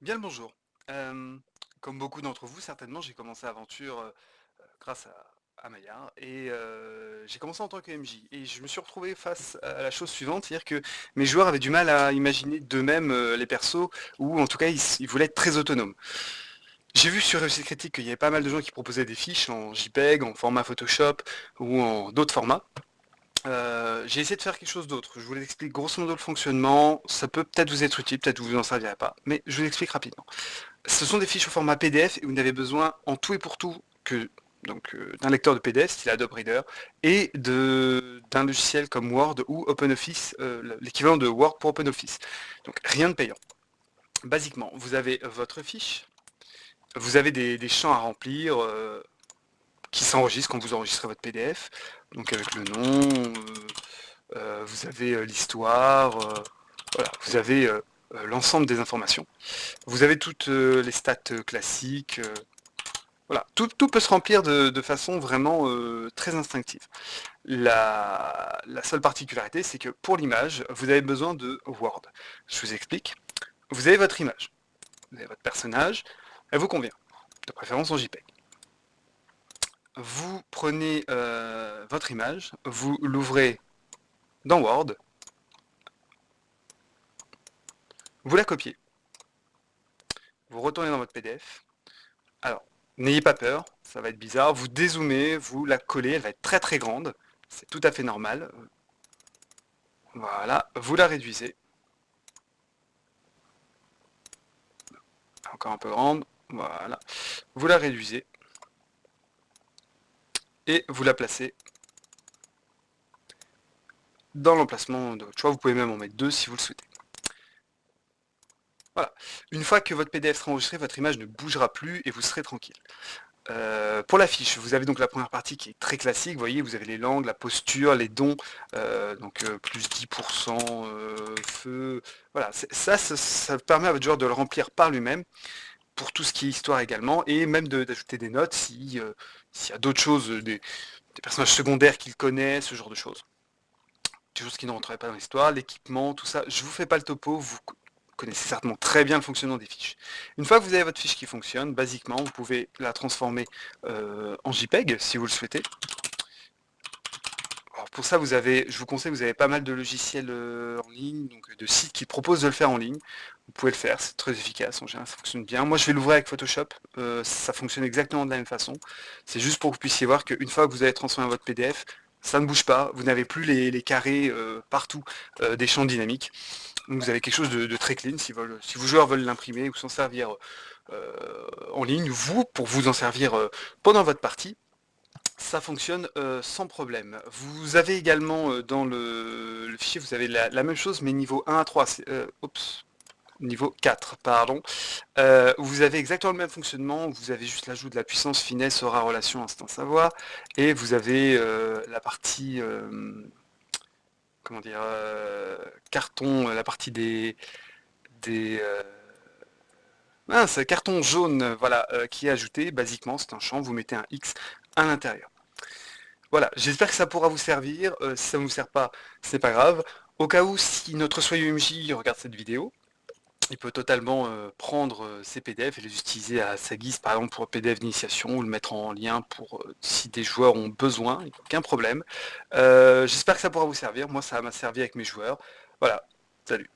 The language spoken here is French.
Bien le bonjour. Comme beaucoup d'entre vous, certainement, j'ai commencé l'aventure, grâce à Maillard et j'ai commencé en tant que MJ et je me suis retrouvé face à la chose suivante, c'est-à-dire que mes joueurs avaient du mal à imaginer d'eux-mêmes, les persos ou en tout cas ils voulaient être très autonomes. J'ai vu sur Réussite Critique qu'il y avait pas mal de gens qui proposaient des fiches en JPEG, en format Photoshop ou en d'autres formats. J'ai essayé de faire quelque chose d'autre. Je vous explique grosso modo le fonctionnement, ça peut peut-être vous être utile, peut-être vous en servirez pas, mais je vous explique rapidement. Ce sont des fiches au format PDF et vous n'avez besoin en tout et pour tout que d'un lecteur de PDF, style Adobe Reader, et d'un logiciel comme Word ou OpenOffice, l'équivalent de Word pour OpenOffice. Donc rien de payant. Basiquement, vous avez votre fiche, vous avez des champs à remplir qui s'enregistrent quand vous enregistrez votre PDF, donc avec le nom, vous avez l'histoire, voilà, vous avez l'ensemble des informations. Vous avez toutes les stats classiques, voilà, tout peut se remplir de façon vraiment très instinctive. La seule particularité, c'est que pour l'image, vous avez besoin de Word. Je vous explique. Vous avez votre image, vous avez votre personnage, elle vous convient, de préférence en JPEG. Vous prenez votre image, vous l'ouvrez dans Word, vous la copiez, vous retournez dans votre PDF. Alors, n'ayez pas peur, ça va être bizarre, vous dézoomez, vous la collez, elle va être très très grande, c'est tout à fait normal. Voilà, vous la réduisez, encore un peu grande, voilà. Vous la réduisez et vous la placez dans l'emplacement de votre choix. Vous pouvez même en mettre deux si vous le souhaitez. Voilà. Une fois que votre PDF sera enregistré, votre image ne bougera plus et vous serez tranquille. Pour la fiche, vous avez donc la première partie qui est très classique. Vous voyez, vous avez les langues, la posture, les dons, donc plus 10% feu. Voilà, ça permet à votre joueur de le remplir par lui-même, pour tout ce qui est histoire également, et même d'ajouter des notes s'il y a d'autres choses, des personnages secondaires qu'il connaît, ce genre de choses. Des choses qui ne rentreraient pas dans l'histoire, l'équipement, tout ça. Je vous fais pas le topo, vous connaissez certainement très bien le fonctionnement des fiches. Une fois que vous avez votre fiche qui fonctionne, basiquement, vous pouvez la transformer en JPEG si vous le souhaitez. Alors pour ça, je vous conseille, vous avez pas mal de logiciels en ligne, donc de sites qui proposent de le faire en ligne. Vous pouvez le faire, c'est très efficace, en général ça fonctionne bien. Moi je vais l'ouvrir avec Photoshop, ça fonctionne exactement de la même façon. C'est juste pour que vous puissiez voir qu'une fois que vous avez transformé votre PDF, ça ne bouge pas, vous n'avez plus les carrés partout des champs dynamiques. Donc vous avez quelque chose de très clean si vos joueurs veulent l'imprimer ou s'en servir en ligne, vous, pour vous en servir pendant votre partie, ça fonctionne sans problème. Vous avez également dans le fichier, vous avez la même chose, mais niveau 1 à 3, niveau 4, pardon. Vous avez exactement le même fonctionnement, vous avez juste l'ajout de la puissance, finesse, aura, relation, instinct, savoir, et vous avez la partie, comment dire, carton, la partie des carton jaune, voilà, qui est ajouté, basiquement, c'est un champ, vous mettez un X à l'intérieur. Voilà, j'espère que ça pourra vous servir. Si ça ne vous sert pas, c'est pas grave. Au cas où, si notre soyeux MJ regarde cette vidéo, il peut totalement prendre ces PDF et les utiliser à sa guise, par exemple pour PDF d'initiation, ou le mettre en lien pour si des joueurs ont besoin, il n'y a aucun problème. J'espère que ça pourra vous servir. Moi, ça m'a servi avec mes joueurs. Voilà, salut.